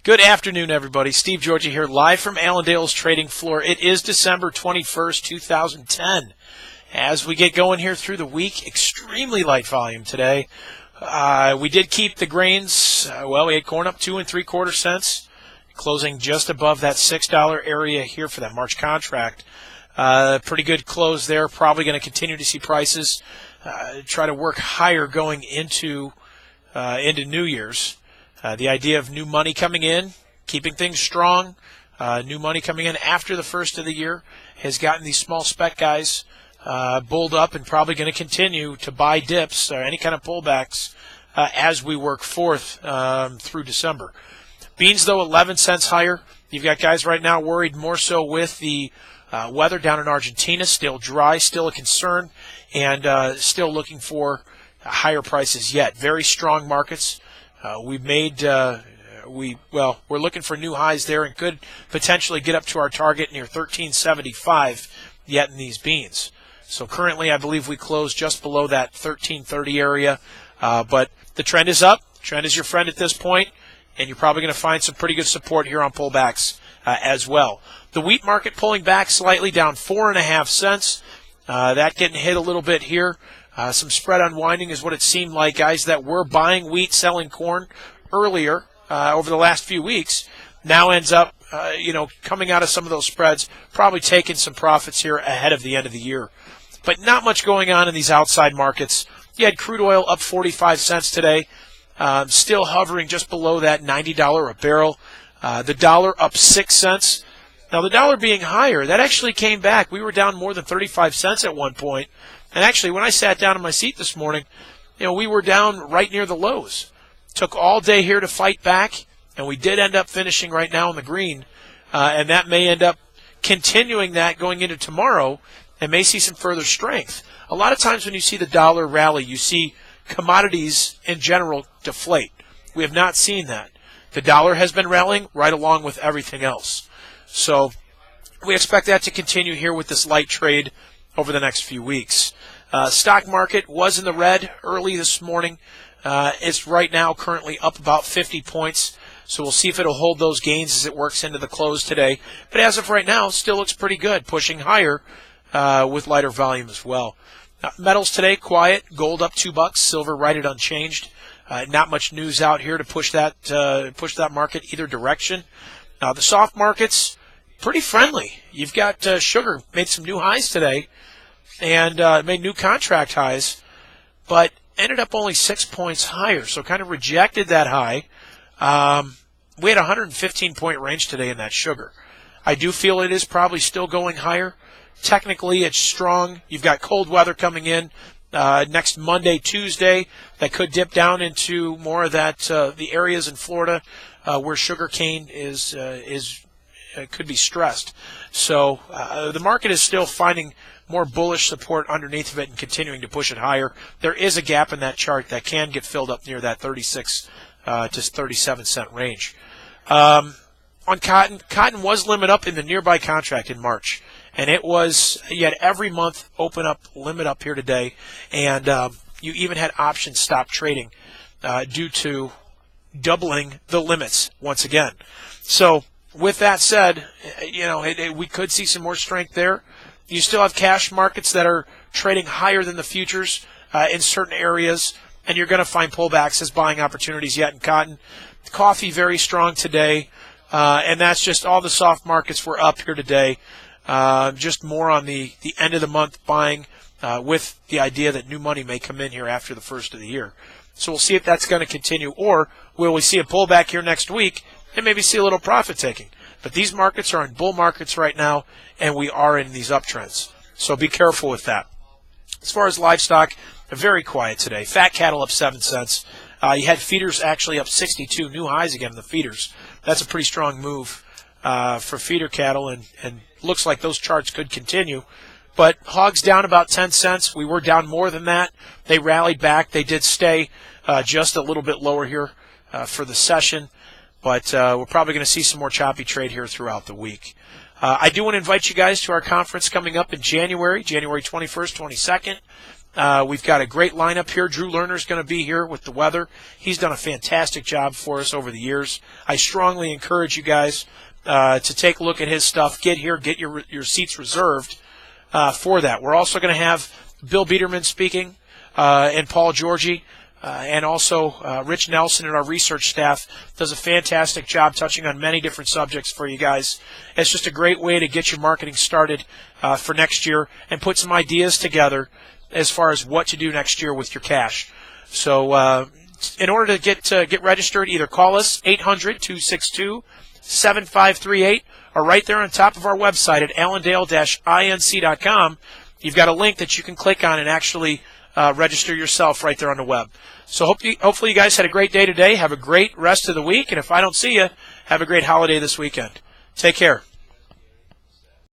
Good afternoon, everybody. Steve Georgie here, live from Allendale's trading floor. It is December 21st, 2010. As we get going here through the week, extremely light volume today. We did keep the grains. We had corn up 2 3/4 cents, closing just above that $6 area here for that March contract. Pretty good close there. Probably going to continue to see prices try to work higher going into New Year's. The idea of new money coming in, keeping things strong, new money coming in after the first of the year has gotten these small spec guys bulled up and probably going to continue to buy dips or any kind of pullbacks as we work forth through December. Beans, though, 11 cents higher. You've got guys right now worried more so with the weather down in Argentina, still dry, still a concern, and still looking for higher prices yet. Very strong markets. We're looking for new highs there and could potentially get up to our target near $13.75 yet in these beans. So currently, I believe we closed just below that $13.30 area, but the trend is up. The trend is your friend at this point, and you're probably going to find some pretty good support here on pullbacks as well. The wheat market pulling back slightly, down 4.5 cents. That getting hit a little bit here. Some spread unwinding is what it seemed like. Guys that were buying wheat, selling corn earlier over the last few weeks now ends up, coming out of some of those spreads, probably taking some profits here ahead of the end of the year. But not much going on in these outside markets. You had crude oil up 45 cents today, still hovering just below that $90 a barrel. The dollar up 6 cents. Now, the dollar being higher, that actually came back. We were down more than 35 cents at one point. And actually, when I sat down in my seat this morning, we were down right near the lows. Took all day here to fight back, and we did end up finishing right now in the green. And that may end up continuing that going into tomorrow and may see some further strength. A lot of times when you see the dollar rally, you see commodities in general deflate. We have not seen that. The dollar has been rallying right along with everything else. So we expect that to continue here with this light trade over the next few weeks. Stock market was in the red early this morning. It's right now currently up about 50 points. So we'll see if it'll hold those gains as it works into the close today. But as of right now, still looks pretty good, pushing higher with lighter volume as well. Metals today, quiet. Gold up $2. Silver right at unchanged. Not much news out here to push that market either direction. The soft markets, pretty friendly. You've got sugar made some new highs today and made new contract highs, but ended up only 6 points higher, so kind of rejected that high. We had a 115-point range today in that sugar. I do feel it is probably still going higher. Technically, it's strong. You've got cold weather coming in next Monday, Tuesday. That could dip down into more of that the areas in Florida where sugar cane could be stressed. So the market is still finding more bullish support underneath of it and continuing to push it higher. There is a gap in that chart that can get filled up near that 36 to 37 cent range. On cotton was limit up in the nearby contract in March, and it was, you had every month open up, limit up here today, and you even had options stop trading due to doubling the limits once again. So with that said, we could see some more strength there. You still have cash markets that are trading higher than the futures in certain areas, and you're going to find pullbacks as buying opportunities yet in cotton. Coffee very strong today, and that's just all the soft markets were up here today. Just more on the end of the month buying with the idea that new money may come in here after the first of the year. So we'll see if that's going to continue, or will we see a pullback here next week and maybe see a little profit taking. But these markets are in bull markets right now, and we are in these uptrends. So be careful with that. As far as livestock, very quiet today. Fat cattle up 7 cents. You had feeders actually up 62, new highs again in the feeders. That's a pretty strong move for feeder cattle, and looks like those charts could continue. But hogs down about 10 cents. We were down more than that. They rallied back. They did stay just a little bit lower here for the session. But we're probably going to see some more choppy trade here throughout the week. I do want to invite you guys to our conference coming up in January 21st, 22nd. We've got a great lineup here. Drew Lerner's going to be here with the weather. He's done a fantastic job for us over the years. I strongly encourage you guys to take a look at his stuff. Get here, get your seats reserved for that. We're also going to have Bill Biederman speaking and Paul Georgie. And also Rich Nelson and our research staff does a fantastic job touching on many different subjects for you guys. It's just a great way to get your marketing started for next year and put some ideas together as far as what to do next year with your cash. So in order to get registered, either call us 800-262-7538 or right there on top of our website at allendale-inc.com. You've got a link that you can click on and actually register yourself right there on the web. So hopefully you guys had a great day today. Have a great rest of the week. And if I don't see you, have a great holiday this weekend. Take care.